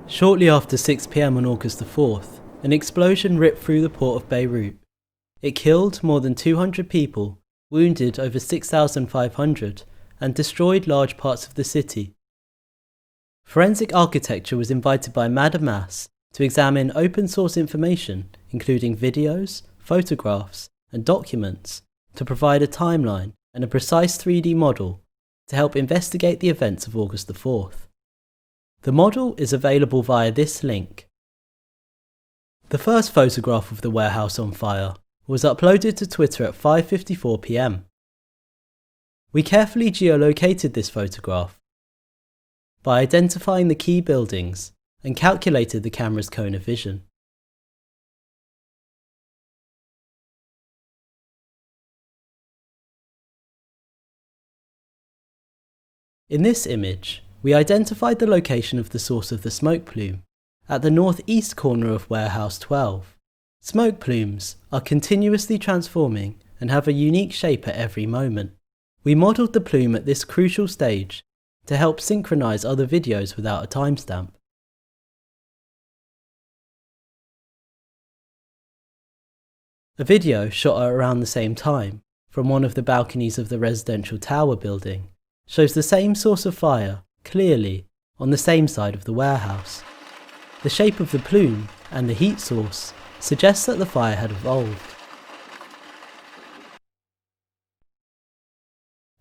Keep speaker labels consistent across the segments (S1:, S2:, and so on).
S1: Shortly after 6 p.m. on August the 4th, an explosion ripped through the port of Beirut. It killed more than 200 people, wounded over 6,500, and destroyed large parts of the city. Forensic architecture was invited by Madame Mass to examine open source information, including videos, photographs, and documents, to provide a timeline and a precise 3D model to help investigate the events of August the 4th. The model is available via this link. The first photograph of the warehouse on fire was uploaded to Twitter at 5:54 p.m. We carefully geolocated this photograph by identifying the key buildings and calculated the camera's cone of vision. In this image, we identified the location of the source of the smoke plume at the northeast corner of Warehouse 12. Smoke plumes are continuously transforming and have a unique shape at every moment. We modelled the plume at this crucial stage to help synchronize other videos without a timestamp. A video shot at around the same time from one of the balconies of the residential tower building shows the same source of fire clearly on the same side of the warehouse. The shape of the plume and the heat source suggests that the fire had evolved.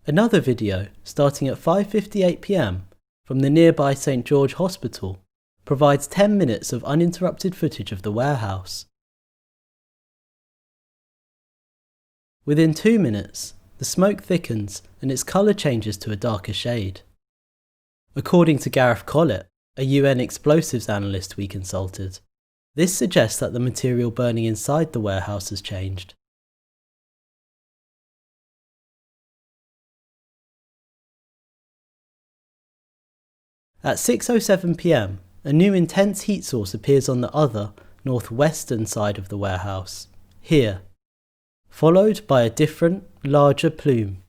S1: Another video, starting at 5:58 p.m. from the nearby St. George Hospital, provides 10 minutes of uninterrupted footage of the warehouse. Within 2 minutes, the smoke thickens and its colour changes to a darker shade. According to Gareth Collett, a UN explosives analyst we consulted, this suggests that the material burning inside the warehouse has changed. At 6:07 p.m, a new intense heat source appears on the other, northwestern side of the warehouse, here, followed by a different, larger plume.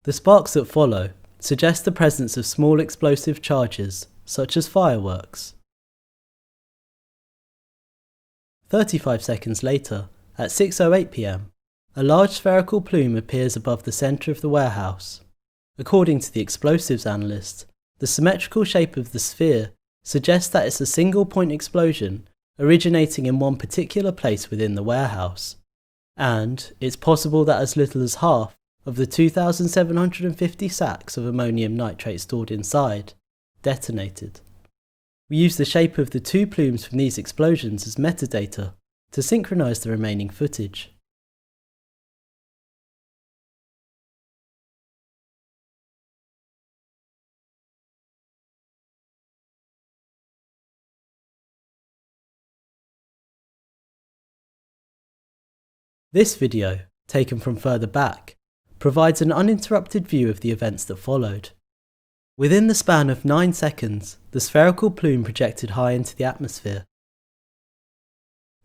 S1: The sparks that follow suggest the presence of small explosive charges, such as fireworks. 35 seconds later, at 6:08 p.m, a large spherical plume appears above the centre of the warehouse. According to the explosives analyst, the symmetrical shape of the sphere suggests that it's a single-point explosion originating in one particular place within the warehouse, and it's possible that as little as half of the 2,750 sacks of ammonium nitrate stored inside detonated. We use the shape of the two plumes from these explosions as metadata to synchronise the remaining footage. This video, taken from further back, provides an uninterrupted view of the events that followed. Within the span of 9 seconds, the spherical plume projected high into the atmosphere.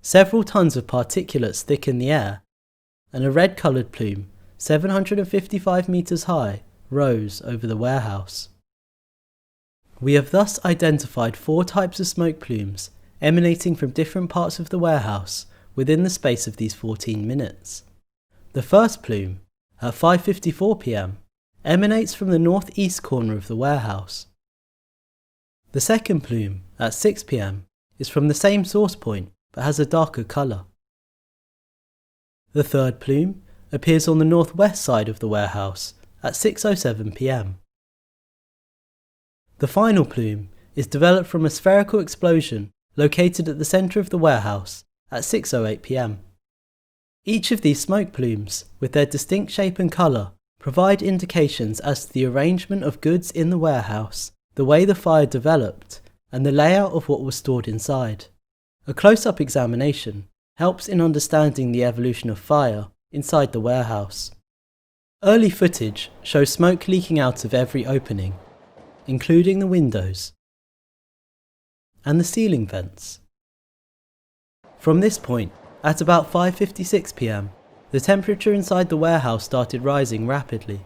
S1: Several tons of particulates thicken the air, and a red-coloured plume, 755 metres high, rose over the warehouse. We have thus identified 4 types of smoke plumes emanating from different parts of the warehouse within the space of these 14 minutes. The first plume, at 5:54 p.m, emanates from the northeast corner of the warehouse. The second plume, at 6 p.m, is from the same source point but has a darker colour. The third plume appears on the northwest side of the warehouse at 6:07 p.m. The final plume is developed from a spherical explosion located at the centre of the warehouse at 6:08 p.m. Each of these smoke plumes, with their distinct shape and colour, provide indications as to the arrangement of goods in the warehouse, the way the fire developed, and the layout of what was stored inside. A close-up examination helps in understanding the evolution of fire inside the warehouse. Early footage shows smoke leaking out of every opening, including the windows and the ceiling vents. From this point, at about 5:56 p.m, the temperature inside the warehouse started rising rapidly.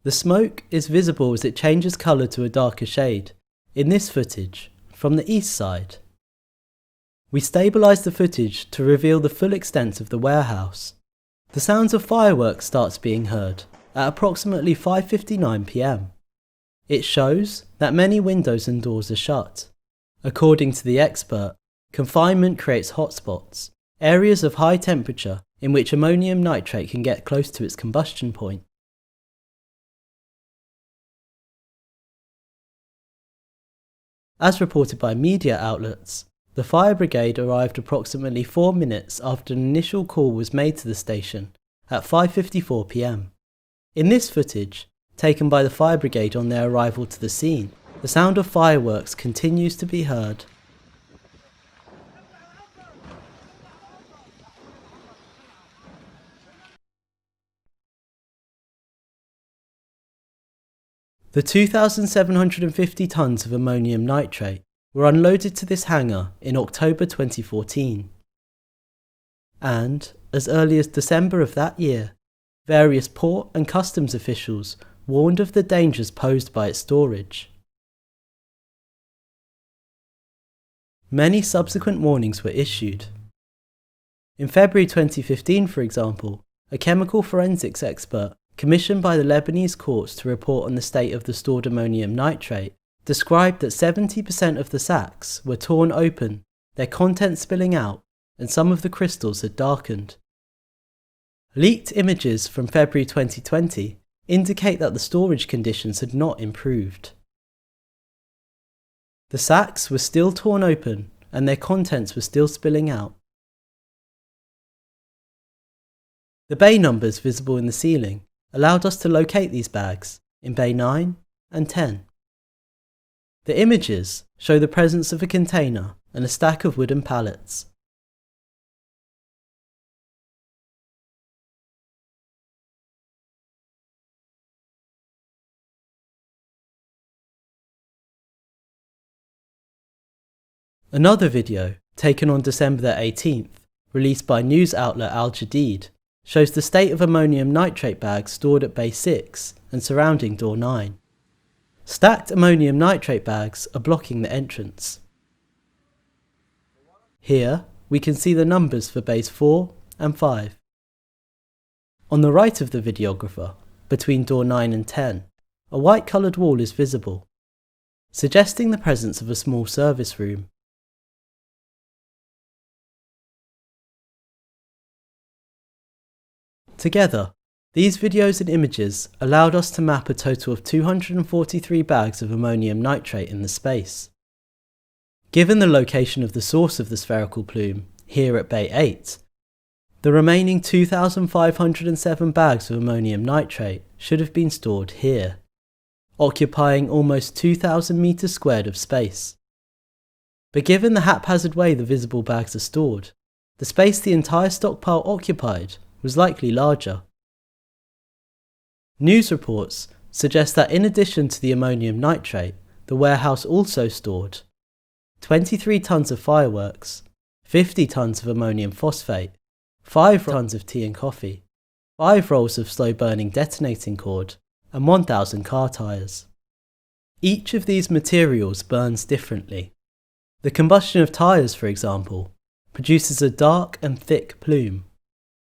S1: The smoke is visible as it changes colour to a darker shade, in this footage, from the east side. We stabilise the footage to reveal the full extent of the warehouse. The sounds of fireworks starts being heard at approximately 5:59 p.m. It shows that many windows and doors are shut. According to the expert, confinement creates hotspots, areas of high temperature in which ammonium nitrate can get close to its combustion point. As reported by media outlets, the fire brigade arrived approximately 4 minutes after an initial call was made to the station at 5:54 p.m. In this footage, taken by the fire brigade on their arrival to the scene, the sound of fireworks continues to be heard. The 2,750 tonnes of ammonium nitrate were unloaded to this hangar in October 2014. And, as early as December of that year, various port and customs officials warned of the dangers posed by its storage. Many subsequent warnings were issued. In February 2015, for example, a chemical forensics expert commissioned by the Lebanese courts to report on the state of the stored ammonium nitrate described that 70% of the sacks were torn open, their contents spilling out, and some of the crystals had darkened. Leaked images from February 2020 indicate that the storage conditions had not improved. The sacks were still torn open and their contents were still spilling out. The bay numbers visible in the ceiling allowed us to locate these bags in bay 9 and 10. The images show the presence of a container and a stack of wooden pallets. Another video, taken on December the 18th, released by news outlet Al Jadid, shows the state of ammonium nitrate bags stored at bay 6 and surrounding door 9. Stacked ammonium nitrate bags are blocking the entrance. Here, we can see the numbers for bays 4 and 5. On the right of the videographer, between door 9 and 10, a white coloured wall is visible, suggesting the presence of a small service room. Together, these videos and images allowed us to map a total of 243 bags of ammonium nitrate in the space. Given the location of the source of the spherical plume, here at bay 8, the remaining 2,507 bags of ammonium nitrate should have been stored here, occupying almost 2,000 meters squared of space. But given the haphazard way the visible bags are stored, the space the entire stockpile occupied was likely larger. News reports suggest that in addition to the ammonium nitrate, the warehouse also stored 23 tonnes of fireworks, 50 tonnes of ammonium phosphate, 5 tonnes of tea and coffee, 5 rolls of slow-burning detonating cord, and 1,000 car tyres. Each of these materials burns differently. The combustion of tyres, for example, produces a dark and thick plume.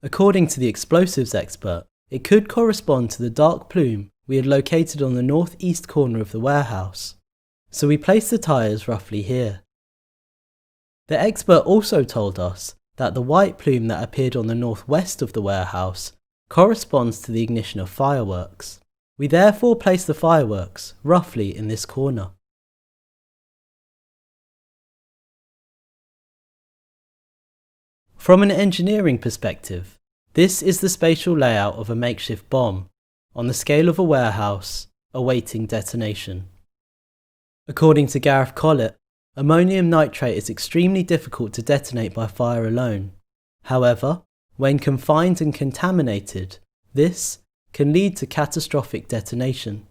S1: According to the explosives expert, it could correspond to the dark plume we had located on the northeast corner of the warehouse, so we placed the tyres roughly here. The expert also told us that the white plume that appeared on the northwest of the warehouse corresponds to the ignition of fireworks. We therefore placed the fireworks roughly in this corner. From an engineering perspective, this is the spatial layout of a makeshift bomb, on the scale of a warehouse, awaiting detonation. According to Gareth Collett, ammonium nitrate is extremely difficult to detonate by fire alone. However, when confined and contaminated, this can lead to catastrophic detonation.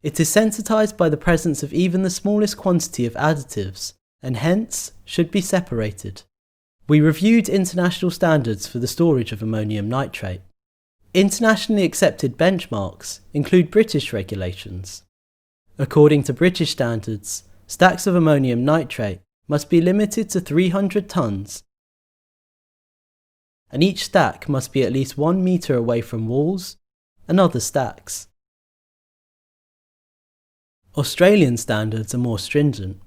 S1: It is sensitized by the presence of even the smallest quantity of additives, and hence should be separated. We reviewed international standards for the storage of ammonium nitrate. Internationally accepted benchmarks include British regulations. According to British standards, stacks of ammonium nitrate must be limited to 300 tonnes, and each stack must be at least 1 metre away from walls and other stacks. Australian standards are more stringent.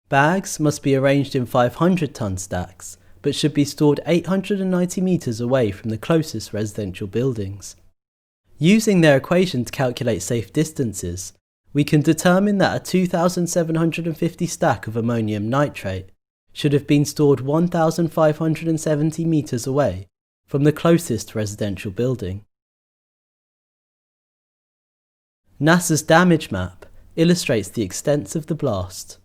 S1: Bags must be arranged in 500-tonne stacks, but should be stored 890 metres away from the closest residential buildings. Using their equation to calculate safe distances, we can determine that a 2,750 stack of ammonium nitrate should have been stored 1,570 metres away from the closest residential building. NASA's damage map illustrates the extent of the blast.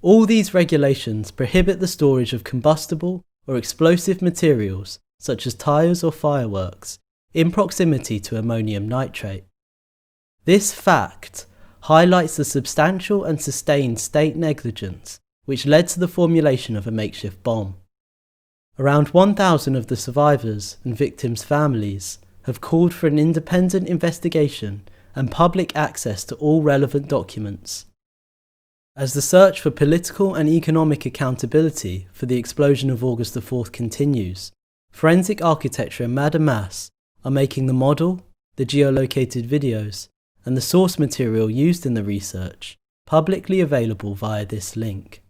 S1: All these regulations prohibit the storage of combustible or explosive materials such as tyres or fireworks in proximity to ammonium nitrate. This fact highlights the substantial and sustained state negligence which led to the formulation of a makeshift bomb. Around 1,000 of the survivors and victims' families have called for an independent investigation and public access to all relevant documents. As the search for political and economic accountability for the explosion of August 4th continues, Forensic Architecture and Madame Mass are making the model, the geolocated videos, and the source material used in the research publicly available via this link.